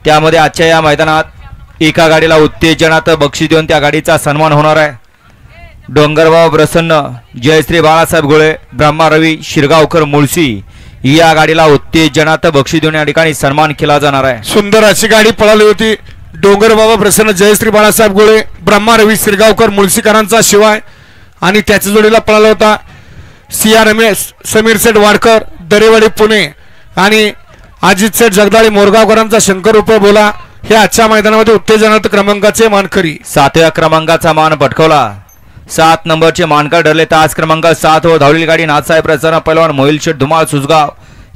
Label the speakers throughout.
Speaker 1: त्यामध्ये आजच्या या मैदानात एका गाडीला उत्तेजनात बक्षीस देऊन त्या गाडीचा सन्मान होणार आहे। डोंगरबाव प्रसन्न, जयश्री बाळासाहेब गोळे, ब्रह्मा रवी शिरगावकर मुळशी या गाडीला उत्तेजनात बक्षीस देऊन या ठिकाणी सन्मान केला जाणार आहे।
Speaker 2: सुंदर अशी गाडी पळाली होती। डोंगरबाबा प्रसन्न, जयश्री बाळासाहेब गोळे, ब्रह्मा रवी शिरगावकर मुळशीकरांचा शिवाय आणि त्याच्या जोडीला पळाला होता सिया रमेश, समीर सेठ वाडकर दरेवाडी पुणे आणि अजित सेठ जगदाळे मोरगावकरांचा शंकर रुपये बोला हे आजच्या मैदानामध्ये उत्तेजनात क्रमांकाचे मानकरी।
Speaker 1: 7व्या क्रमांकाचा मान पटकावला। 7 नंबरचे मानकर ठरले तास क्रमांक 7 व धावलेली गाडी नाथसाहेब प्रसन्न पैलवान मोहिल शेठ धुमाळ सुसगाव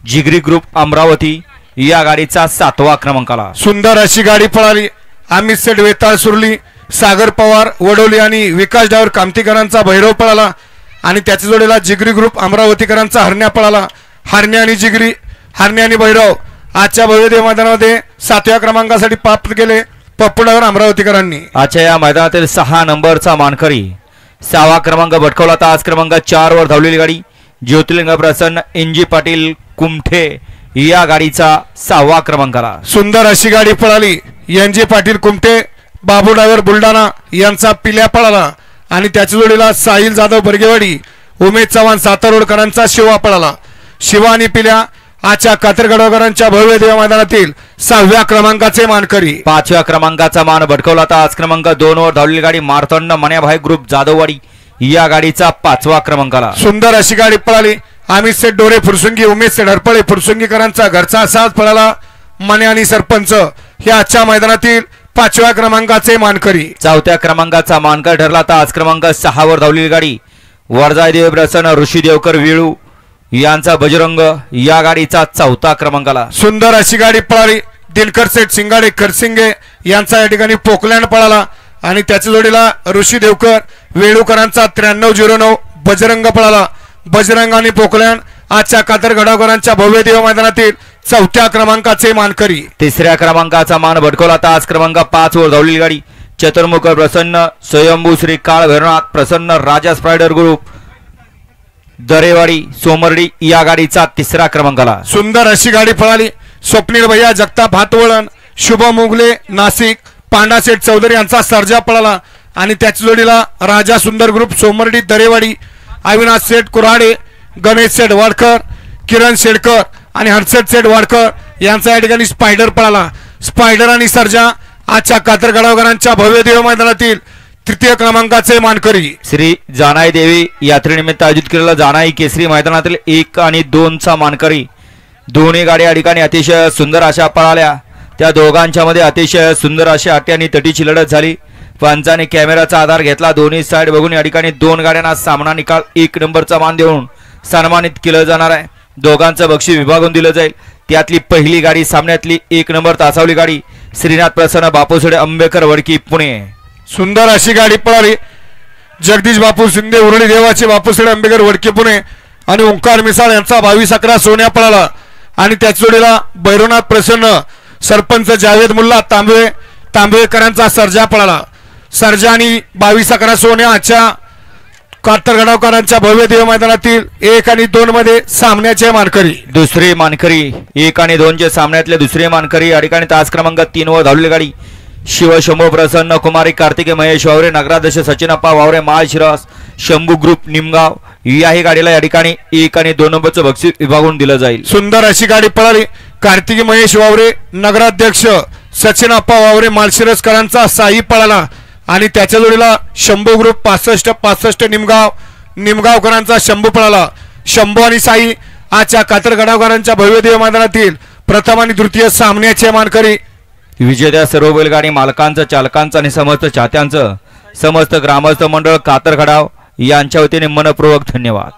Speaker 1: जिगरी ग्रुप अमरावती या गाडीचा 7वा क्रमांकाला।
Speaker 2: सुंदर अशी गाडी पळाली। अमित सेठ वेताळ सुरली, सागर पवार वडोली आणि विकास डावर कामतीकरांचा भैरव पळाला आणि त्याच्या जोडीला जिगरी ग्रुप अमरावतीकरांचा हरण्या पळाला। हरण्या आणि जिगरी, हरण्या आणि भैरव आजच्या भव्य मैदानामध्ये 7व्या क्रमांकासाठी प्राप्त केले पप्पू डावर अमरावतीकरांनी।
Speaker 1: आजच्या या मैदानातील 6 नंबरचा मानकरी 6वा क्रमांक पटकावला। तास क्रमांक 4 वर धावलेली गाडी ज्योतिर्लिंग प्रसन्न एनजी पाटील कुमठे या गाडीचा 6वा क्रमांकाला।
Speaker 2: सुंदर अशी गाडी पळाली। एनजी पाटील कुमठे, बाबू डायव्हर बुलढाणा यांचा पिल्या पळाला आणि त्याच्या जोडीला साहिल जाधव बर्गेवाडी, उमेश चव्हाण सातारोडकरांचा शिवा पळाला। शिवा आणि पिल्या आजच्या कातरगडकरांच्या भव्य देव मैदानातील 6व्या क्रमांकाचे मानकरी।
Speaker 1: 5व्या क्रमांकाचा मान भटकवला। तास क्रमांक 2 वर धावलेली गाडी मारतंड मण्याभाई ग्रुप जाधववाडी या गाडीचा 5वा क्रमांकाला।
Speaker 2: सुंदर अशी गाडी पळाली। अमित सेठ डोरे फुरसुंगी, उमेश सेठ हरपळे फुरसुंगीकरांचा घरचा साथ पळाला। मने आणि सरपंच हे आजच्या मैदानातील 5व्या क्रमांकाचे मानकरी।
Speaker 1: 4थ्या क्रमांकाचा मानकर ठरला। तास क्रमांक 6 वर धावलेली गाडी वरजाय देव प्रसन्न ऋषी देवकर वेळू यांचा बजरंग या गाडीचा 4था क्रमांकाला।
Speaker 2: सुंदर अशी गाडी पळाली। दिनकर सेठ सिंगाडे खरसिंगे यांचा या ठिकाणी पोकलँड पळाला आणि त्याच्या जोडीला ऋषी देवकर वेळूकरांचा 9309 बजरंग पळाला। बजरंग आणि पोकलँड आजच्या कातरगडावकरांच्या भव्य देव मैदानातील 4थ्या क्रमांकाचे मानकरी।
Speaker 1: 3ऱ्या क्रमांकाचा मान भटकवला। तास क्रमांक 5 वर धावलेली गाडी चतुर्मुख प्रसन्न स्वयंभू श्री काळ भैरवनाथ प्रसन्न राजा स्पायडर ग्रुप दरेवाडी सोमर्डी या गाडीचा 3रा क्रमांकाला।
Speaker 2: सुंदर अशी गाडी पळाली। स्वप्नील भैया जगताप हातवळण, शुभ मुगले नाशिक, पांडाशेठ चौधरी यांचा सर्जा पळाला आणि त्याच्या जोडीला राजा सुंदर ग्रुप सोमर्डी दरेवाडी अविनाश सेठ कुऱ्हाडे, गणेश सेठ वाडकर, किरण शेडकर आणि हर्षद सेठ वाडकर यांचा या ठिकाणी स्पायडर पळाला। स्पायडर आणि सर्जा आजच्या कातरगडावकरांच्या भव्य देव मैदानातील 3य क्रमांकाचे मानकरी।
Speaker 1: श्री जानाई देवी यात्रेनिमित्त आयोजित केलेला जानाई केसरी मैदानातील 1 आणि 2 चा मानकरी। दोन्ही गाड्या या ठिकाणी अतिशय सुंदर अशा पळाल्या। त्या दोघांच्या मध्ये अतिशय सुंदर अशा अटी आणि तटीची लढत झाली। पंचाने कॅमेराचा आधार घेतला। दोन्ही साइड बघून या ठिकाणी 2 गाड्यांना सामना निकाल 1 नंबरचा मान देऊन सन्मानित केलं जाणार आहे। दोघांचं बक्षीस विभागून दिलं जाईल। त्यातली पहिली गाडी सामन्यातली 1 नंबर तासावली गाडी श्रीनाथ प्रसन्न बापूसडे अंबेकर वडकी पुणे।
Speaker 2: सुंदर अशी गाडी पळाली। जगदीश बापू शिंदे उरळी देवाचे बापूसडे अंबेकर वडकी पुणे आणि ओंकार मिसाळ यांचा 22-11 सोन्या पळाला आणि त्याच्या जोडीला भैरवनाथ प्रसन्न सरपंच जावेद मुल्ला तांबेकरांचा सर्जा पळाला। सर्जा आणि 22-11 सोन्या आजच्या कातरगडावकरांच्या भव्य देव मैदानातील 1 आणि 2 मध्ये सामन्याचे मानकरी।
Speaker 1: दुसरे मानकरी 1 आणि 2 चे सामन्यातले दुसरे मानकरी या ठिकाणी तास क्रमांक 3 वर धावलेली गाडी शिवशंभू प्रसन्न कुमारी कार्तिके महेश वावरे नगराध्यक्ष सचिनप्पा वावरे माळशिरस शंभू ग्रुप निमगाव याही गाडीला या ठिकाणी 1 आणि 2 नंबरचं बक्षीस विभागून दिलं जाईल।
Speaker 2: सुंदर अशी गाडी पळाली। कार्तिकी महेश वावरे नगराध्यक्ष सचिनप्पा वावरे माळशिरसकरांचा साई पळाला आणि त्याच्या जोडीला शंभू ग्रुप 65 निमगावकरांचा शंभू पळाला। शंभू आणि साई आजच्या कातरगडावकरांच्या भव्य देव मैदानातील प्रथम आणि द्वितीय सामन्याचे मानकरी।
Speaker 1: विजेत्या सर्व बैलगाडी मालकांचं, चालकांचं आणि समस्त चाहत्यांचं, समस्त ग्रामस्थ मंडळ कातरगडाव यांच्या वतीने मनपूर्वक धन्यवाद।